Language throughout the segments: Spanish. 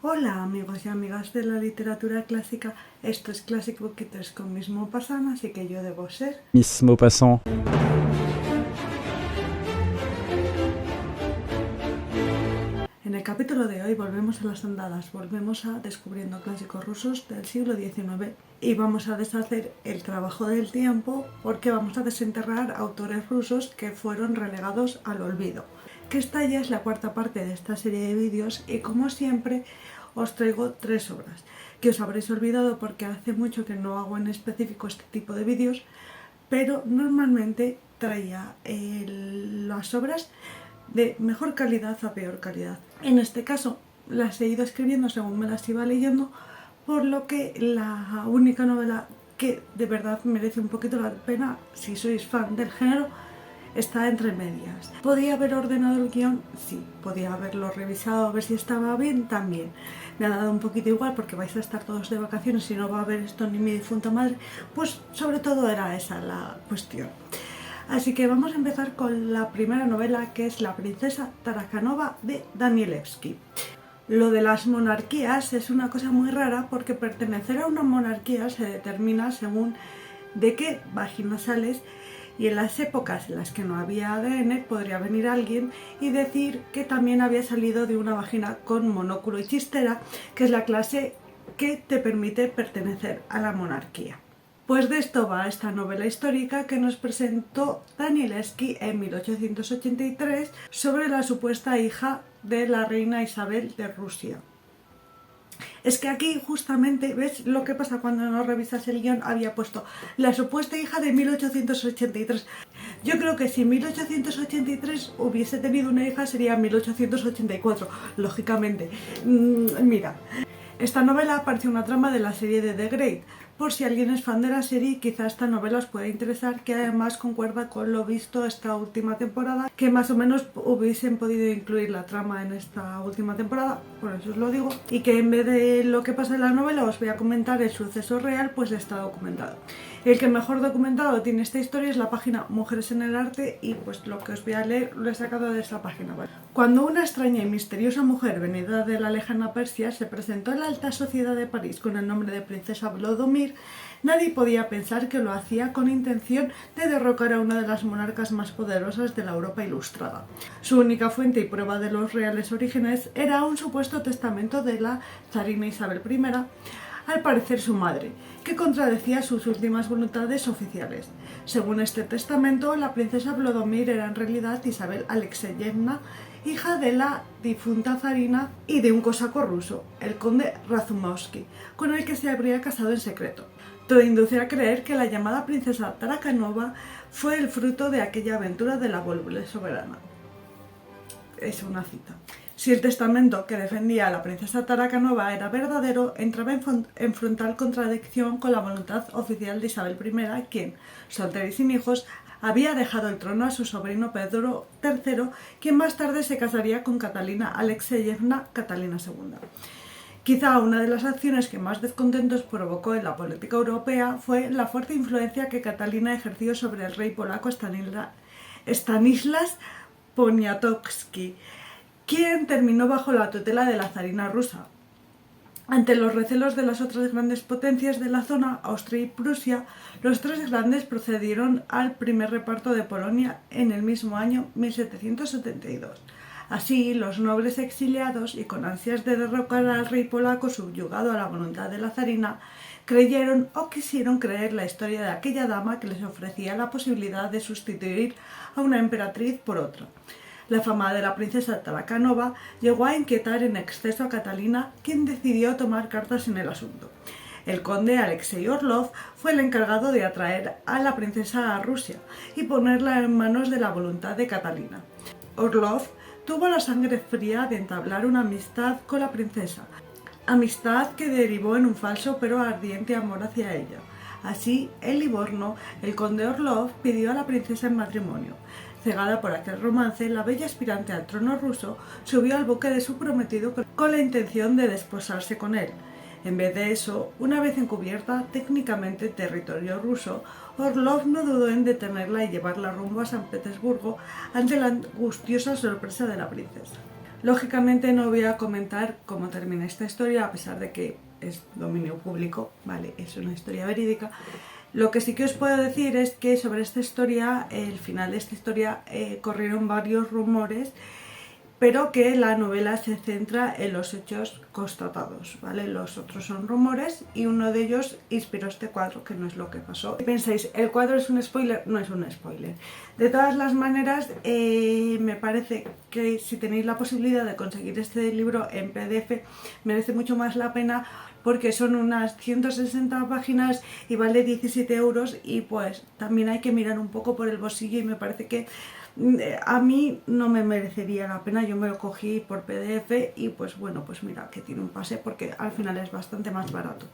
Hola amigos y amigas de la literatura clásica, esto es Classic Bookkeepers con Miss Maupassant, así que yo debo ser Miss Maupassant. En el capítulo de hoy volvemos a las andadas, volvemos a descubriendo clásicos rusos del siglo XIX y vamos a deshacer el trabajo del tiempo porque vamos a desenterrar autores rusos que fueron relegados al olvido. Que esta ya es la cuarta parte de esta serie de vídeos y como siempre os traigo tres obras que os habréis olvidado porque hace mucho que no hago en específico este tipo de vídeos, pero normalmente traía las obras de mejor calidad a peor calidad. En este caso las he ido escribiendo según me las iba leyendo, por lo que la única novela que de verdad merece un poquito la pena si sois fan del género está entre medias. ¿Podía haber ordenado el guión? Sí. ¿Podía haberlo revisado a ver si estaba bien? También. Me ha dado un poquito igual porque vais a estar todos de vacaciones y no va a haber esto ni mi difunta madre. Pues sobre todo era esa la cuestión. Así que vamos a empezar con la primera novela, que es La princesa Tarakanova de Danielewski. Lo de las monarquías es una cosa muy rara porque pertenecer a una monarquía se determina según de qué vagina sales, y en las épocas en las que no había ADN podría venir alguien y decir que también había salido de una vagina con monóculo y chistera, que es la clase que te permite pertenecer a la monarquía. Pues de esto va esta novela histórica que nos presentó Danielewski en 1883 sobre la supuesta hija de la reina Isabel de Rusia. Es que aquí justamente, ¿ves lo que pasa cuando no revisas el guión? Había puesto la supuesta hija de 1883. Yo creo que si en 1883 hubiese tenido una hija sería 1884, lógicamente. Mira, esta novela aparece una trama de la serie de The Great. Por si alguien es fan de la serie, quizá esta novela os pueda interesar, que además concuerda con lo visto esta última temporada, que más o menos hubiesen podido incluir la trama en esta última temporada, por eso os lo digo, y que en vez de lo que pasa en la novela os voy a comentar el suceso real, pues está documentado. El que mejor documentado tiene esta historia es la página Mujeres en el Arte, y pues lo que os voy a leer lo he sacado de esta página, ¿vale? Cuando una extraña y misteriosa mujer venida de la lejana Persia se presentó en la alta sociedad de París con el nombre de princesa Vladimir, nadie podía pensar que lo hacía con intención de derrocar a una de las monarcas más poderosas de la Europa ilustrada. Su única fuente y prueba de los reales orígenes era un supuesto testamento de la zarina Isabel I, al parecer su madre, que contradecía sus últimas voluntades oficiales. Según este testamento, la princesa Vladimir era en realidad Isabel Alexeyevna, hija de la difunta zarina y de un cosaco ruso, el conde Razumovsky, con el que se habría casado en secreto. Todo induce a creer que la llamada princesa Tarakanova fue el fruto de aquella aventura de la voluble soberana. Es una cita. Si el testamento que defendía a la princesa Tarakanova era verdadero, entraba en frontal contradicción con la voluntad oficial de Isabel I, quien, soltera y sin hijos, había dejado el trono a su sobrino Pedro III, quien más tarde se casaría con Catalina Alexeyevna, Catalina II. Quizá una de las acciones que más descontentos provocó en la política europea fue la fuerte influencia que Catalina ejerció sobre el rey polaco Stanislas Poniatowski, quien terminó bajo la tutela de la zarina rusa. Ante los recelos de las otras grandes potencias de la zona, Austria y Prusia, los tres grandes procedieron al primer reparto de Polonia en el mismo año 1772. Así, los nobles exiliados y con ansias de derrocar al rey polaco subyugado a la voluntad de la zarina, creyeron o quisieron creer la historia de aquella dama que les ofrecía la posibilidad de sustituir a una emperatriz por otra. La fama de la princesa Tarakanova llegó a inquietar en exceso a Catalina, quien decidió tomar cartas en el asunto. El conde Alexei Orlov fue el encargado de atraer a la princesa a Rusia y ponerla en manos de la voluntad de Catalina. Orlov tuvo la sangre fría de entablar una amistad con la princesa, amistad que derivó en un falso pero ardiente amor hacia ella. Así, en Livorno, el conde Orlov pidió a la princesa en matrimonio. Cegada por aquel romance, la bella aspirante al trono ruso subió al buque de su prometido con la intención de desposarse con él. En vez de eso, una vez encubierta técnicamente en territorio ruso, Orlov no dudó en detenerla y llevarla rumbo a San Petersburgo ante la angustiosa sorpresa de la princesa. Lógicamente no voy a comentar cómo termina esta historia, a pesar de que es dominio público, ¿vale? Es una historia verídica. Lo que sí que os puedo decir es que sobre esta historia, el final de esta historia, corrieron varios rumores, pero que la novela se centra en los hechos constatados, ¿vale? Los otros son rumores y uno de ellos inspiró este cuadro, que no es lo que pasó. ¿Pensáis, el cuadro es un spoiler? No es un spoiler. De todas las maneras, me parece que si tenéis la posibilidad de conseguir este libro en PDF, merece mucho más la pena, porque son unas 160 páginas y vale 17 euros, y pues también hay que mirar un poco por el bolsillo, y me parece que a mí no me merecería la pena. Yo me lo cogí por PDF y pues bueno, pues mira que tiene un pase, porque al final es bastante más barato.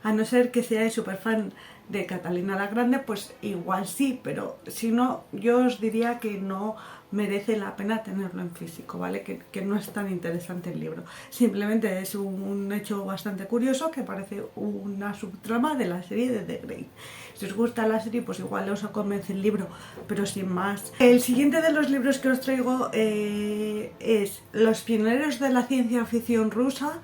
A no ser que seáis súper fan de Catalina la Grande, pues igual sí, pero si no, yo os diría que no merece la pena tenerlo en físico, ¿vale? Que no es tan interesante el libro. Simplemente es un hecho bastante curioso que parece una subtrama de la serie de The Grey. Si os gusta la serie, pues igual os convence el libro, pero sin más. El siguiente de los libros que os traigo es Los pioneros de la ciencia ficción rusa,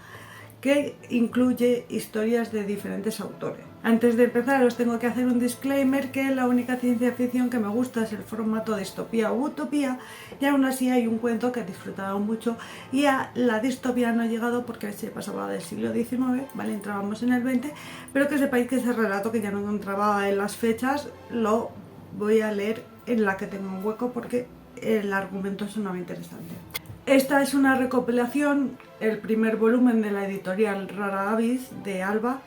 que incluye historias de diferentes autores. Antes de empezar os tengo que hacer un disclaimer, que la única ciencia ficción que me gusta es el formato distopía u utopía, y aún así hay un cuento que he disfrutado mucho, y a la distopía no he llegado porque se pasaba del siglo XIX, ¿vale? Entrábamos en el XX, pero que sepáis que ese relato, que ya no encontraba en las fechas, lo voy a leer en la que tengo un hueco, porque el argumento sonaba interesante. Esta es una recopilación, el primer volumen de la editorial Rara Avis de Alba,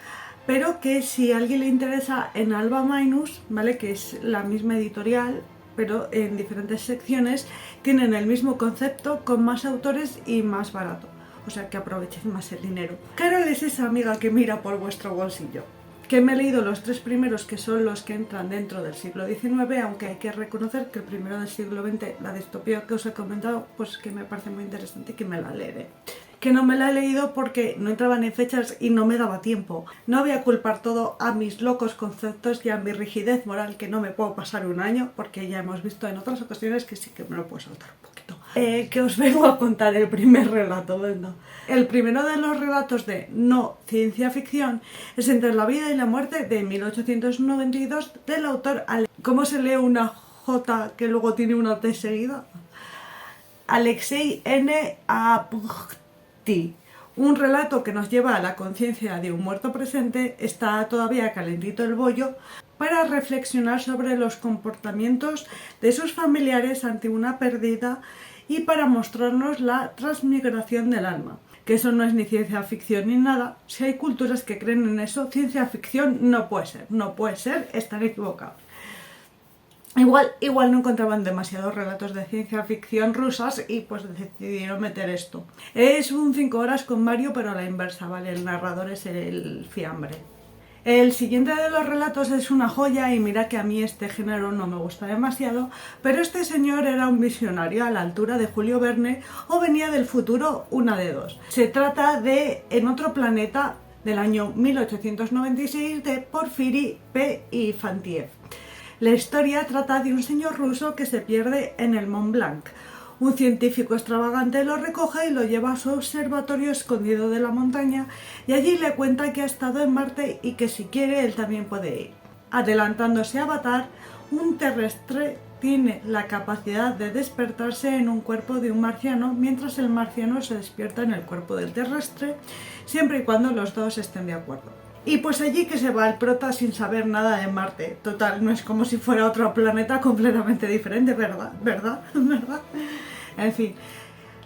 pero que si a alguien le interesa, en Alba Minus, ¿vale? Que es la misma editorial, pero en diferentes secciones, tienen el mismo concepto, con más autores y más barato. O sea que aprovechéis más el dinero. Carol es esa amiga que mira por vuestro bolsillo. Que me he leído los 3 primeros, que son los que entran dentro del siglo XIX, aunque hay que reconocer que el primero del siglo XX, la distopía que os he comentado, pues que me parece muy interesante y que me la leeré. Que no me la he leído porque no entraban en fechas y no me daba tiempo. No voy a culpar todo a mis locos conceptos y a mi rigidez moral, que no me puedo pasar un año, porque ya hemos visto en otras ocasiones que sí que me lo puedo saltar un poquito. Que os vengo a contar el primer relato. Bueno, el primero de los relatos de no ciencia ficción es Entre la vida y la muerte, de 1892, del autor ¿Cómo se lee una J que luego tiene una T seguida? Alexei N. Apkhti. Un relato que nos lleva a la conciencia de un muerto presente. Está todavía calentito el bollo, para reflexionar sobre los comportamientos de sus familiares ante una pérdida, y para mostrarnos la transmigración del alma. Que eso no es ni ciencia ficción ni nada. Si hay culturas que creen en eso, ciencia ficción no puede ser, están equivocados. Igual no encontraban demasiados relatos de ciencia ficción rusas y pues decidieron meter esto. Es un 5 horas con Mario, pero a la inversa, ¿vale? El narrador es el fiambre. El siguiente de los relatos es una joya, y mira que a mí este género no me gusta demasiado, pero este señor era un visionario a la altura de Julio Verne, o venía del futuro, una de dos. Se trata de En otro planeta, del año 1896, de Porfiri P. Ifantiev. La historia trata de un señor ruso que se pierde en el Mont Blanc. Un científico extravagante lo recoge y lo lleva a su observatorio escondido de la montaña, y allí le cuenta que ha estado en Marte y que si quiere él también puede ir. Adelantándose a Avatar, un terrestre tiene la capacidad de despertarse en un cuerpo de un marciano, mientras el marciano se despierta en el cuerpo del terrestre, siempre y cuando los dos estén de acuerdo. Y pues allí que se va el prota sin saber nada de Marte. Total, no es como si fuera otro planeta completamente diferente, ¿verdad? ¿Verdad? En fin,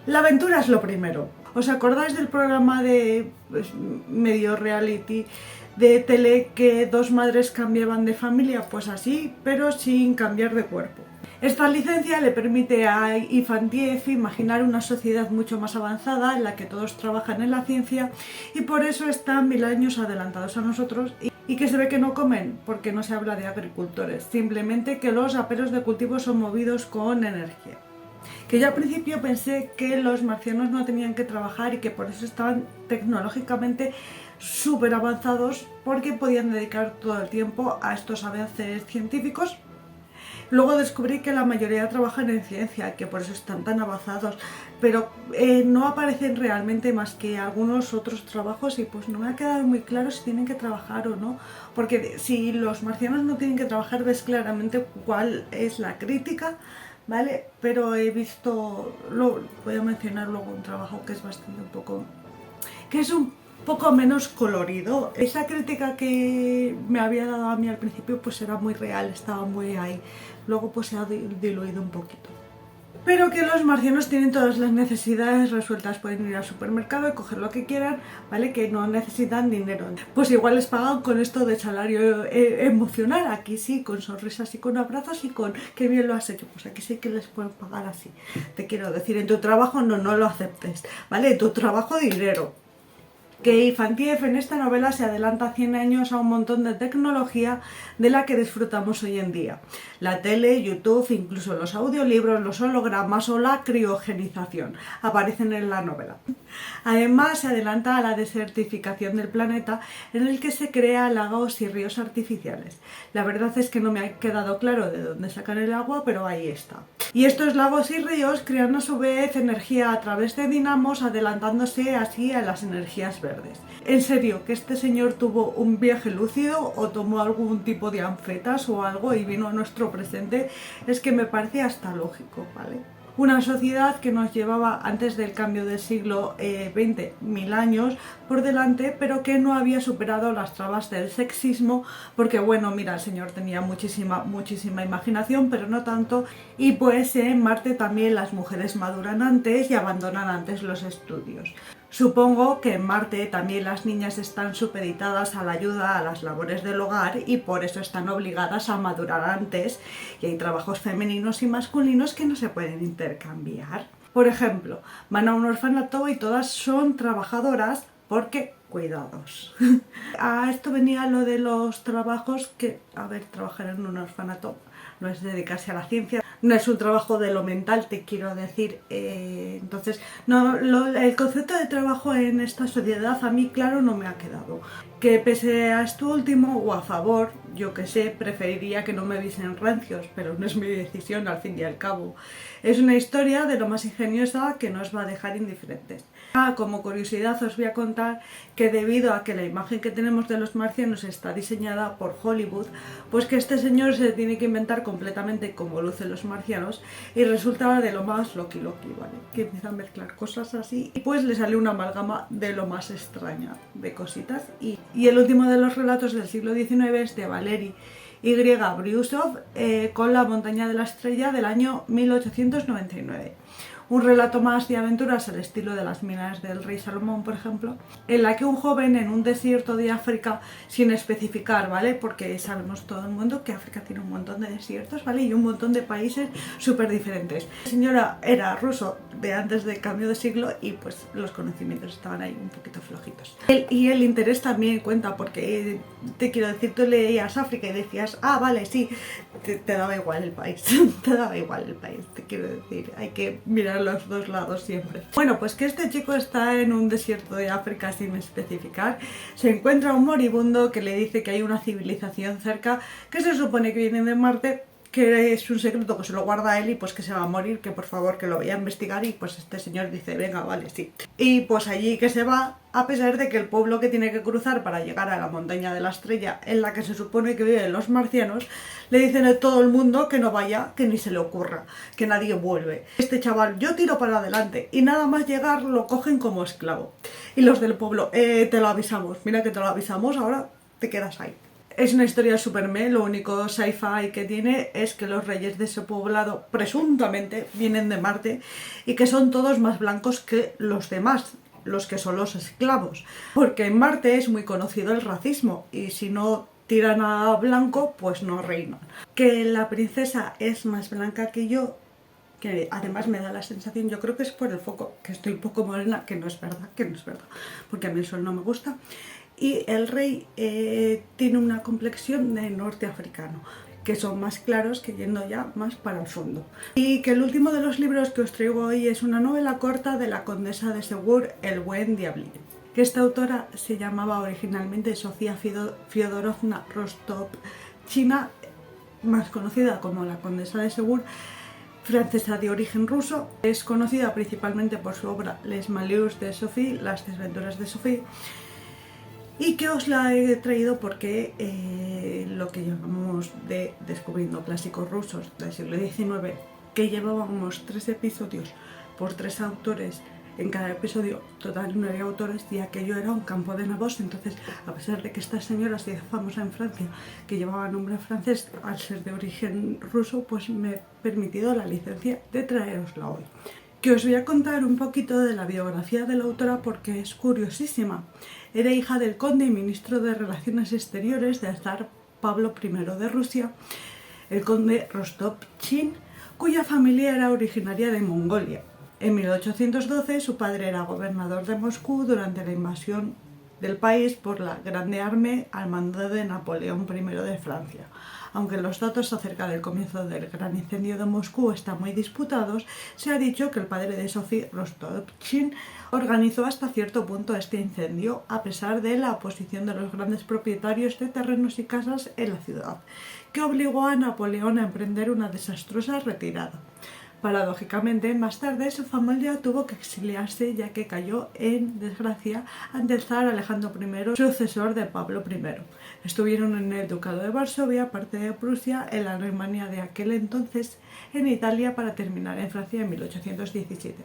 la aventura es lo primero. ¿Os acordáis del programa de medio reality de tele, que dos madres cambiaban de familia? Pues así, pero sin cambiar de cuerpo. Esta licencia le permite a Ifantiev imaginar una sociedad mucho más avanzada, en la que todos trabajan en la ciencia, y por eso están 1000 años adelantados a nosotros, y que se ve que no comen, porque no se habla de agricultores, simplemente que los aperos de cultivo son movidos con energía. Que yo al principio pensé que los marcianos no tenían que trabajar y que por eso estaban tecnológicamente súper avanzados, porque podían dedicar todo el tiempo a estos avances científicos. Luego descubrí que la mayoría trabajan en ciencia, que por eso están tan avanzados. pero no aparecen realmente más que algunos otros trabajos y pues no me ha quedado muy claro si tienen que trabajar o no, porque si los marcianos no tienen que trabajar ves claramente cuál es la crítica, ¿vale? Pero he visto, voy a mencionar luego un trabajo que es que es un poco menos colorido. Esa crítica que me había dado a mí al principio pues era muy real, estaba muy ahí, luego pues se ha diluido un poquito. Pero que los marcianos tienen todas las necesidades resueltas, pueden ir al supermercado y coger lo que quieran, ¿vale? Que no necesitan dinero. Pues igual les pagan con esto de salario emocional, aquí sí, con sonrisas y con abrazos y con qué bien lo has hecho, pues aquí sí que les pueden pagar así. Te quiero decir, en tu trabajo no lo aceptes, ¿vale? En tu trabajo dinero. Que Ifáñez en esta novela se adelanta 100 años a un montón de tecnología de la que disfrutamos hoy en día. La tele, YouTube, incluso los audiolibros, los hologramas o la criogenización aparecen en la novela. Además, se adelanta a la desertificación del planeta en el que se crean lagos y ríos artificiales. La verdad es que no me ha quedado claro de dónde sacan el agua, pero ahí está. Y estos lagos y ríos crean a su vez energía a través de dinamos, adelantándose así a las energías verdes. En serio, que este señor tuvo un viaje lúcido o tomó algún tipo de anfetas o algo y vino a nuestro presente, es que me parece hasta lógico, ¿vale? Una sociedad que nos llevaba antes del cambio del siglo XX 1000 años por delante, pero que no había superado las trabas del sexismo, porque bueno, mira, el señor tenía muchísima imaginación, pero no tanto, y pues en Marte también las mujeres maduran antes y abandonan antes los estudios. Supongo que en Marte también las niñas están supeditadas a la ayuda a las labores del hogar y por eso están obligadas a madurar antes y hay trabajos femeninos y masculinos que no se pueden intercambiar. Por ejemplo, van a un orfanato y todas son trabajadoras porque cuidados. A esto venía lo de los trabajos que, a ver, trabajar en un orfanato no es dedicarse a la ciencia, no es un trabajo de lo mental, te quiero decir. Entonces, no, el concepto de trabajo en esta sociedad a mí, claro, no me ha quedado. Que pese a esto último, o a favor, yo que sé, preferiría que no me viesen rancios, pero no es mi decisión al fin y al cabo. Es una historia de lo más ingeniosa que nos va a dejar indiferentes. Como curiosidad os voy a contar que debido a que la imagen que tenemos de los marcianos está diseñada por Hollywood, pues que este señor se tiene que inventar completamente cómo lucen los marcianos y resulta de lo más loki, ¿vale? Que empieza a mezclar cosas así y pues le sale una amalgama de lo más extraña de cositas. Y el último de los relatos del siglo XIX es de Valery Y. Brusov con La montaña de la estrella del año 1899. Un relato más de aventuras al estilo de las minas del rey Salomón, por ejemplo, en la que un joven en un desierto de África, sin especificar, ¿vale? Porque sabemos todo el mundo que África tiene un montón de desiertos, ¿vale? Y un montón de países súper diferentes. La señora era ruso de antes del cambio de siglo y pues los conocimientos estaban ahí un poquito flojitos. Y el interés también cuenta porque, te quiero decir, tú leías África y decías, ah, vale, sí, te daba igual el país, te daba igual el país, te quiero decir, hay que mirar los dos lados siempre. Bueno, pues que este chico está en un desierto de África sin especificar, se encuentra un moribundo que le dice que hay una civilización cerca que se supone que viene de Marte, que es un secreto que se lo guarda a él y pues que se va a morir, que por favor que lo vaya a investigar y pues este señor dice, venga, vale, sí. Y pues allí que se va, a pesar de que el pueblo que tiene que cruzar para llegar a la montaña de la estrella en la que se supone que viven los marcianos, le dicen a todo el mundo que no vaya, que ni se le ocurra, que nadie vuelve. Este chaval, yo tiro para adelante y nada más llegar lo cogen como esclavo. Y los del pueblo, te lo avisamos, mira que te lo avisamos, ahora te quedas ahí. Es una historia super lo único sci-fi que tiene es que los reyes de ese poblado presuntamente vienen de Marte y que son todos más blancos que los demás, los que son los esclavos. Porque en Marte es muy conocido el racismo y si no tiran a blanco, pues no reinan. Que la princesa es más blanca que yo, que además me da la sensación, yo creo que es por el foco, que estoy un poco morena, que no es verdad, porque a mí el sol no me gusta. Y el rey tiene una complexión de norteafricano, que son más claros que yendo ya más para el fondo. Y que el último de los libros que os traigo hoy es una novela corta de la condesa de Segur, El buen diablillo. Que esta autora se llamaba originalmente Sofía Fyodorovna Rostop, china, más conocida como la condesa de Segur, francesa de origen ruso. Es conocida principalmente por su obra Les Malheurs de Sophie, Las desventuras de Sophie, y que os la he traído porque lo que llamamos de descubriendo clásicos rusos del siglo XIX, que llevábamos 3 episodios por 3 autores, en cada episodio total 9 autores, y aquello era un campo de nabos. Entonces, a pesar de que esta señora se hizo famosa en Francia, que llevaba nombre francés, al ser de origen ruso, pues me he permitido la licencia de traerosla hoy. Que os voy a contar un poquito de la biografía de la autora porque es curiosísima. Era hija del conde y ministro de Relaciones Exteriores del zar Pablo I de Rusia, el conde Rostopchín, cuya familia era originaria de Mongolia. En 1812 su padre era gobernador de Moscú durante la invasión del país por la Grande Armée al mando de Napoleón I de Francia. Aunque los datos acerca del comienzo del gran incendio de Moscú están muy disputados, se ha dicho que el padre de Sophie, Rostopchín, organizó hasta cierto punto este incendio, a pesar de la oposición de los grandes propietarios de terrenos y casas en la ciudad, que obligó a Napoleón a emprender una desastrosa retirada. Paradójicamente, más tarde su familia tuvo que exiliarse ya que cayó en desgracia ante el zar Alejandro I, sucesor de Pablo I. Estuvieron en el Ducado de Varsovia, parte de Prusia, en la Alemania de aquel entonces, en Italia, para terminar en Francia en 1817.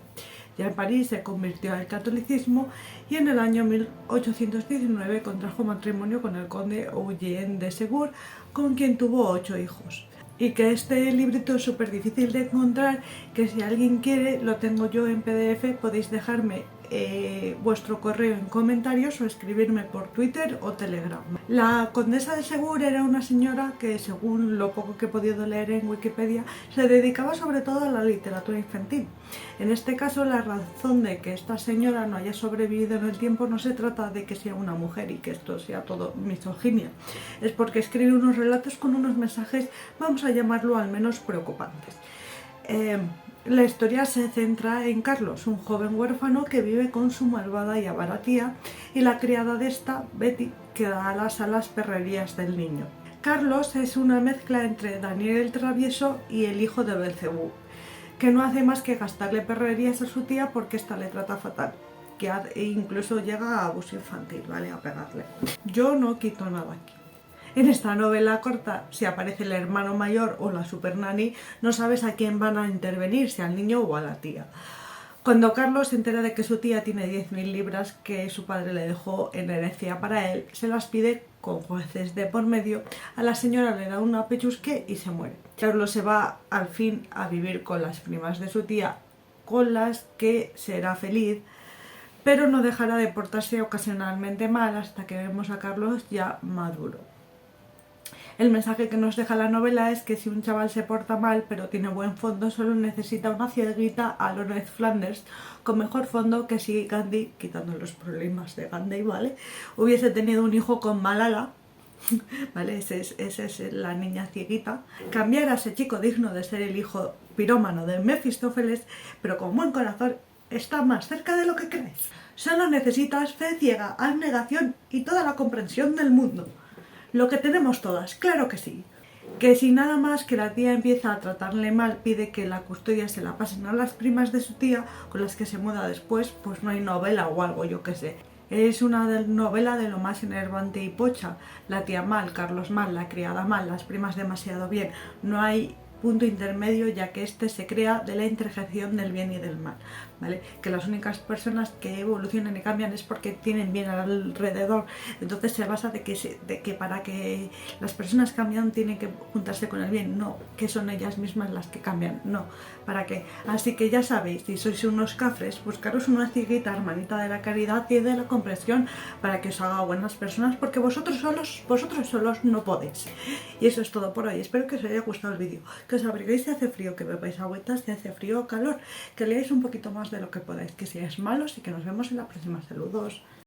Ya en París se convirtió al catolicismo y en el año 1819 contrajo matrimonio con el conde Eugène de Segur, con quien tuvo 8 hijos. Y que este librito es súper difícil de encontrar, que si alguien quiere lo tengo yo en PDF, podéis dejarme vuestro correo en comentarios o escribirme por Twitter o Telegram. La condesa de Segur era una señora que, según lo poco que he podido leer en Wikipedia, se dedicaba sobre todo a la literatura infantil. En este caso, la razón de que esta señora no haya sobrevivido en el tiempo no se trata de que sea una mujer y que esto sea todo misoginia, es porque escribe unos relatos con unos mensajes, vamos a llamarlo al menos preocupantes. La historia se centra en Carlos, un joven huérfano que vive con su malvada y avara tía y la criada de esta, Betty, que da alas a las perrerías del niño. Carlos es una mezcla entre Daniel el Travieso y el hijo de Belcebú, que no hace más que gastarle perrerías a su tía porque ésta le trata fatal, que incluso llega a abuso infantil, ¿vale? A pegarle. Yo no quito nada aquí. En esta novela corta, si aparece el hermano mayor o la supernanny, no sabes a quién van a intervenir, si al niño o a la tía. Cuando Carlos se entera de que su tía tiene 10.000 libras que su padre le dejó en herencia para él, se las pide con jueces de por medio, a la señora le da una pechusque y se muere. Carlos se va al fin a vivir con las primas de su tía, con las que será feliz, pero no dejará de portarse ocasionalmente mal hasta que vemos a Carlos ya maduro. El mensaje que nos deja la novela es que si un chaval se porta mal pero tiene buen fondo, solo necesita una cieguita a lo Ned Flanders con mejor fondo que si Gandhi, quitando los problemas de Gandhi, ¿vale?, hubiese tenido un hijo con Malala, ¿vale? Esa es la niña cieguita. Cambiar a ese chico digno de ser el hijo pirómano de Mefistófeles, pero con buen corazón, está más cerca de lo que crees. Solo necesitas fe ciega, abnegación y toda la comprensión del mundo. Lo que tenemos todas, claro que sí. Que si nada más que la tía empieza a tratarle mal, pide que la custodia se la pasen a las primas de su tía, con las que se muda después, pues no hay novela o algo, yo qué sé. Es una novela de lo más enervante y pocha. La tía mal, Carlos mal, la criada mal, las primas demasiado bien. No hay punto intermedio, ya que este se crea de la interjección del bien y del mal, ¿vale? Que las únicas personas que evolucionan y cambian es porque tienen bien alrededor. Entonces se basa de que para que las personas cambian tienen que juntarse con el bien, no que son ellas mismas las que cambian, no, ¿para qué? Así que ya sabéis, si sois unos cafres, buscaros una cieguita hermanita de la caridad y de la comprensión para que os haga buenas personas, porque vosotros solos no podéis. Y eso es todo por hoy. Espero que os haya gustado el vídeo, que os abriguéis si hace frío, que bebáis agüitas si hace frío o calor, que leáis un poquito más de lo que podáis, que seáis malos y que nos vemos en la próxima. Saludos.